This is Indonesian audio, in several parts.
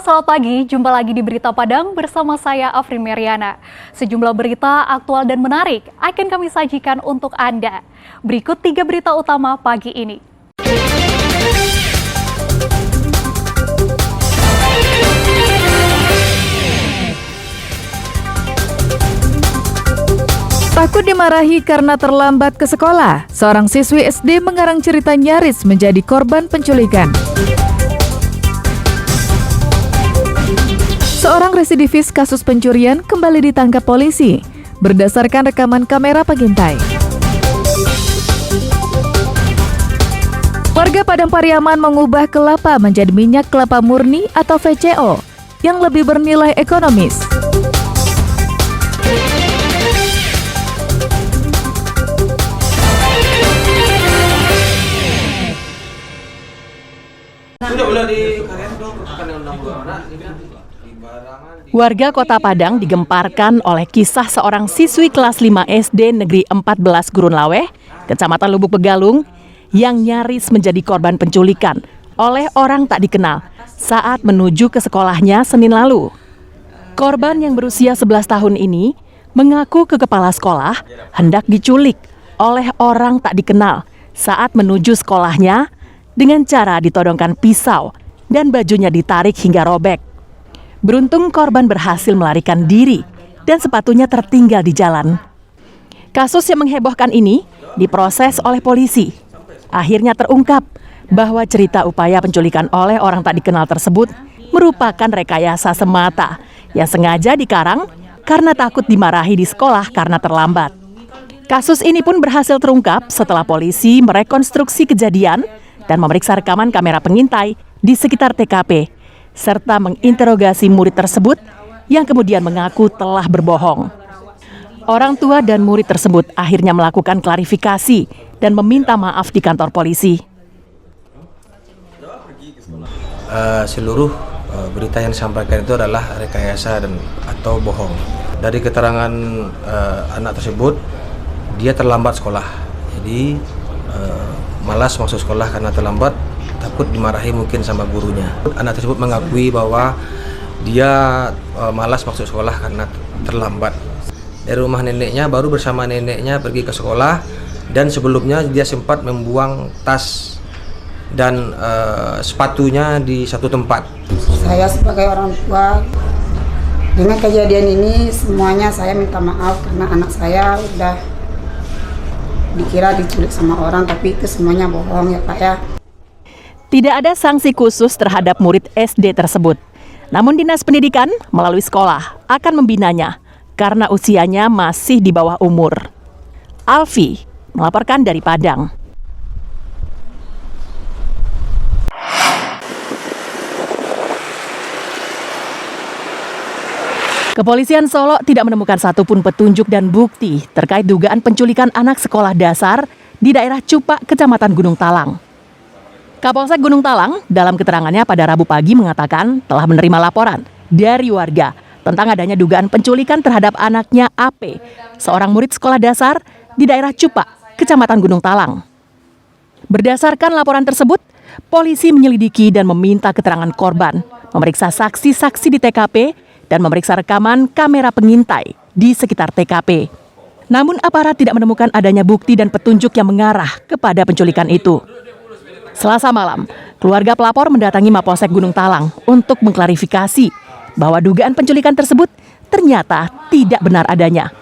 Halo, selamat pagi. Jumpa lagi di Berita Padang bersama saya Afri Meriana. Sejumlah berita aktual dan menarik akan kami sajikan untuk Anda. Berikut 3 berita utama pagi ini. Takut dimarahi karena terlambat ke sekolah, seorang siswi SD mengarang cerita nyaris menjadi korban penculikan. Seorang residivis kasus pencurian kembali ditangkap polisi berdasarkan rekaman kamera pengintai. Warga Padang Pariaman mengubah kelapa menjadi minyak kelapa murni atau VCO yang lebih bernilai ekonomis. Warga Kota Padang digemparkan oleh kisah seorang siswi kelas 5 SD Negeri 14 Gurun Laweh, Kecamatan Lubuk Begalung, yang nyaris menjadi korban penculikan oleh orang tak dikenal saat menuju ke sekolahnya Senin lalu. Korban yang berusia 11 tahun ini mengaku ke kepala sekolah hendak diculik oleh orang tak dikenal saat menuju sekolahnya dengan cara ditodongkan pisau dan bajunya ditarik hingga robek. Beruntung korban berhasil melarikan diri dan sepatunya tertinggal di jalan. Kasus yang menghebohkan ini diproses oleh polisi. Akhirnya terungkap bahwa cerita upaya penculikan oleh orang tak dikenal tersebut merupakan rekayasa semata yang sengaja dikarang karena takut dimarahi di sekolah karena terlambat. Kasus ini pun berhasil terungkap setelah polisi merekonstruksi kejadian dan memeriksa rekaman kamera pengintai di sekitar TKP, serta menginterogasi murid tersebut yang kemudian mengaku telah berbohong. Orang tua dan murid tersebut akhirnya melakukan klarifikasi dan meminta maaf di kantor polisi. Seluruh berita yang disampaikan itu adalah rekayasa dan atau bohong. Dari keterangan anak tersebut, dia terlambat sekolah. Jadi malas masuk sekolah karena terlambat, takut dimarahi mungkin sama gurunya. Anak tersebut mengakui bahwa dia malas masuk sekolah karena terlambat. Dari rumah neneknya baru bersama neneknya pergi ke sekolah, dan sebelumnya dia sempat membuang tas dan sepatunya di satu tempat. Saya sebagai orang tua dengan kejadian ini semuanya saya minta maaf karena anak saya udah dikira diculik sama orang, tapi itu semuanya bohong ya Pak ya. Tidak ada sanksi khusus terhadap murid SD tersebut. Namun Dinas Pendidikan melalui sekolah akan membinanya karena usianya masih di bawah umur. Alfi melaporkan dari Padang. Kepolisian Solo tidak menemukan satupun petunjuk dan bukti terkait dugaan penculikan anak sekolah dasar di daerah Cupak, Kecamatan Gunung Talang. Kapolsek Gunung Talang dalam keterangannya pada Rabu pagi mengatakan telah menerima laporan dari warga tentang adanya dugaan penculikan terhadap anaknya AP, seorang murid sekolah dasar di daerah Cupak, Kecamatan Gunung Talang. Berdasarkan laporan tersebut, polisi menyelidiki dan meminta keterangan korban, memeriksa saksi-saksi di TKP, dan memeriksa rekaman kamera pengintai di sekitar TKP. Namun aparat tidak menemukan adanya bukti dan petunjuk yang mengarah kepada penculikan itu. Selasa malam, keluarga pelapor mendatangi Mapolsek Gunung Talang untuk mengklarifikasi bahwa dugaan penculikan tersebut ternyata tidak benar adanya.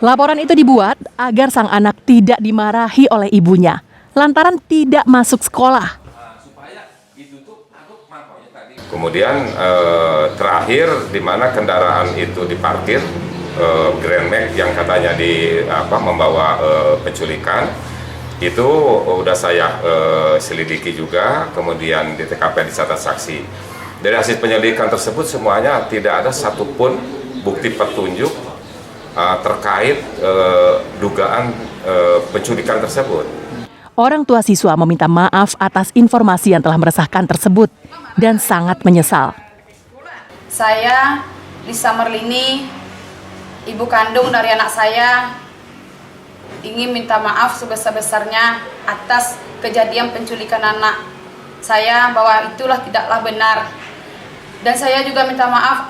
Laporan itu dibuat agar sang anak tidak dimarahi oleh ibunya lantaran tidak masuk sekolah. Kemudian terakhir di mana kendaraan itu diparkir, Grand Max yang katanya membawa penculikan, itu udah saya selidiki juga, kemudian di TKP dicatat saksi. Dari hasil penyelidikan tersebut semuanya tidak ada satupun bukti petunjuk terkait dugaan penculikan tersebut. Orang tua siswa meminta maaf atas informasi yang telah meresahkan tersebut dan sangat menyesal. Saya, Lisa Merlini, ibu kandung dari anak saya, ingin minta maaf sebesar-besarnya atas kejadian penculikan anak saya, bahwa itulah tidaklah benar. Dan saya juga minta maaf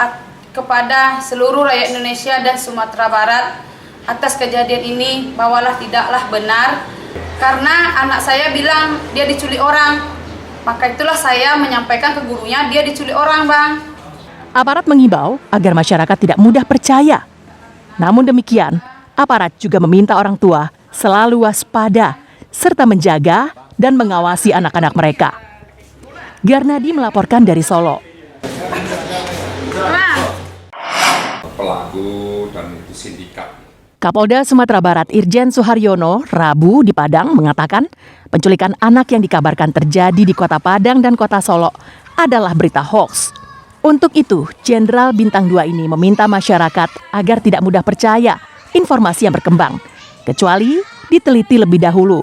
kepada seluruh rakyat Indonesia dan Sumatera Barat atas kejadian ini, bahwalah tidaklah benar. Karena anak saya bilang dia diculik orang, maka itulah saya menyampaikan ke gurunya dia diculik orang, Bang. Aparat mengimbau agar masyarakat tidak mudah percaya. Namun demikian, aparat juga meminta orang tua selalu waspada serta menjaga dan mengawasi anak-anak mereka. Garnadi melaporkan dari Solo. Pelaku dan itu sindikat. Kapolda Sumatera Barat Irjen Suharyono Rabu di Padang mengatakan penculikan anak yang dikabarkan terjadi di Kota Padang dan Kota Solo adalah berita hoax. Untuk itu, Jenderal Bintang 2 ini meminta masyarakat agar tidak mudah percaya informasi yang berkembang, kecuali diteliti lebih dahulu.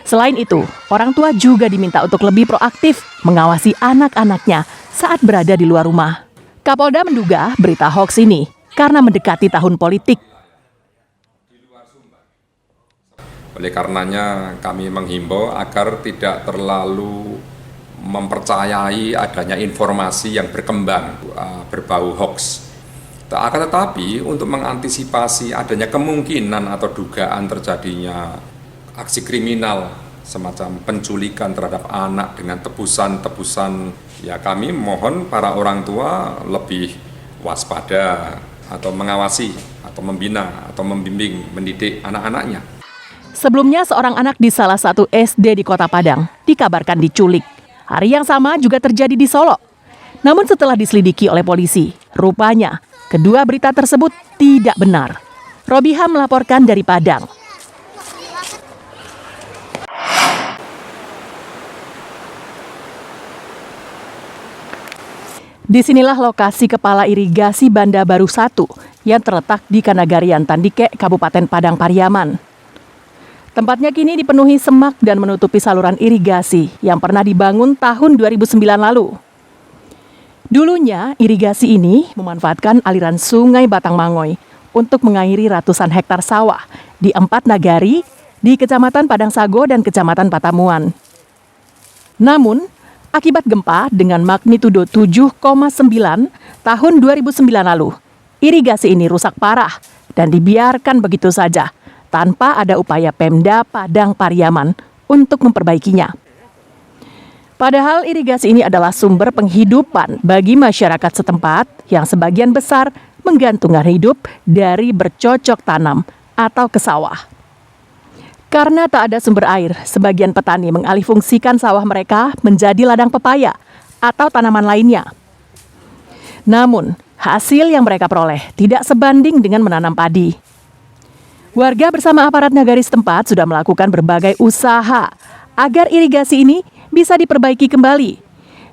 Selain itu, orang tua juga diminta untuk lebih proaktif mengawasi anak-anaknya saat berada di luar rumah. Kapolda menduga berita hoax ini karena mendekati tahun politik. Oleh karenanya kami menghimbau agar tidak terlalu mempercayai adanya informasi yang berkembang berbau hoax. Akan tetapi untuk mengantisipasi adanya kemungkinan atau dugaan terjadinya aksi kriminal semacam penculikan terhadap anak dengan tebusan-tebusan, ya kami mohon para orang tua lebih waspada atau mengawasi atau membina atau membimbing mendidik anak-anaknya. Sebelumnya seorang anak di salah satu SD di Kota Padang dikabarkan diculik. Hari yang sama juga terjadi di Solo. Namun setelah diselidiki oleh polisi, rupanya kedua berita tersebut tidak benar. Robiha melaporkan dari Padang. Disinilah lokasi kepala irigasi Banda Baru 1 yang terletak di Kanagarian Tandike, Kabupaten Padang Pariaman. Tempatnya kini dipenuhi semak dan menutupi saluran irigasi yang pernah dibangun tahun 2009 lalu. Dulunya, irigasi ini memanfaatkan aliran sungai Batang Mangoy untuk mengairi ratusan hektar sawah di 4 nagari di Kecamatan Padang Sago dan Kecamatan Patamuan. Namun, akibat gempa dengan magnitudo 7,9 tahun 2009 lalu, irigasi ini rusak parah dan dibiarkan begitu saja tanpa ada upaya Pemda Padang Pariaman untuk memperbaikinya. Padahal irigasi ini adalah sumber penghidupan bagi masyarakat setempat yang sebagian besar menggantungkan hidup dari bercocok tanam atau ke sawah. Karena tak ada sumber air, sebagian petani mengalihfungsikan sawah mereka menjadi ladang pepaya atau tanaman lainnya. Namun, hasil yang mereka peroleh tidak sebanding dengan menanam padi. Warga bersama aparat nagari setempat sudah melakukan berbagai usaha agar irigasi ini bisa diperbaiki kembali.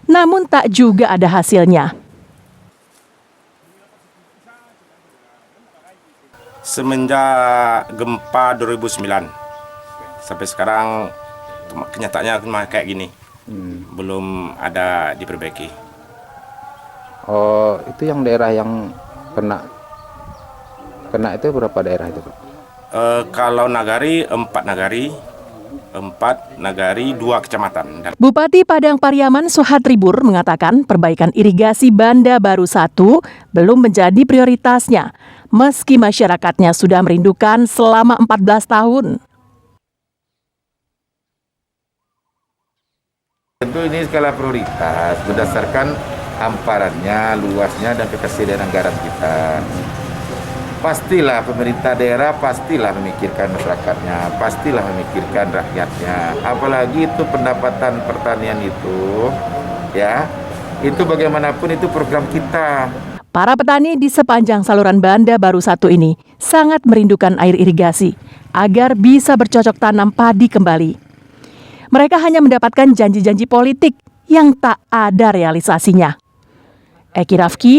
Namun tak juga ada hasilnya. Semenjak gempa 2009 sampai sekarang kenyataannya kayak gini. Belum ada diperbaiki. Oh, itu yang daerah yang kena itu berapa daerah itu, Pak? Kalau nagari 4 nagari 2 kecamatan. Bupati Padang Pariaman Suhatribur mengatakan perbaikan irigasi Banda Baru 1 belum menjadi prioritasnya, meski masyarakatnya sudah merindukan selama 14 tahun. Tentu ini skala prioritas berdasarkan hamparannya, luasnya, dan ketersediaan anggaran kita. Pastilah pemerintah daerah pastilah memikirkan masyarakatnya, pastilah memikirkan rakyatnya. Apalagi itu pendapatan pertanian itu, ya, itu bagaimanapun itu program kita. Para petani di sepanjang saluran Banda Baru 1 ini sangat merindukan air irigasi agar bisa bercocok tanam padi kembali. Mereka hanya mendapatkan janji-janji politik yang tak ada realisasinya. Eki Rafki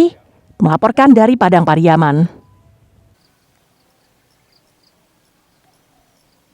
melaporkan dari Padang Pariaman.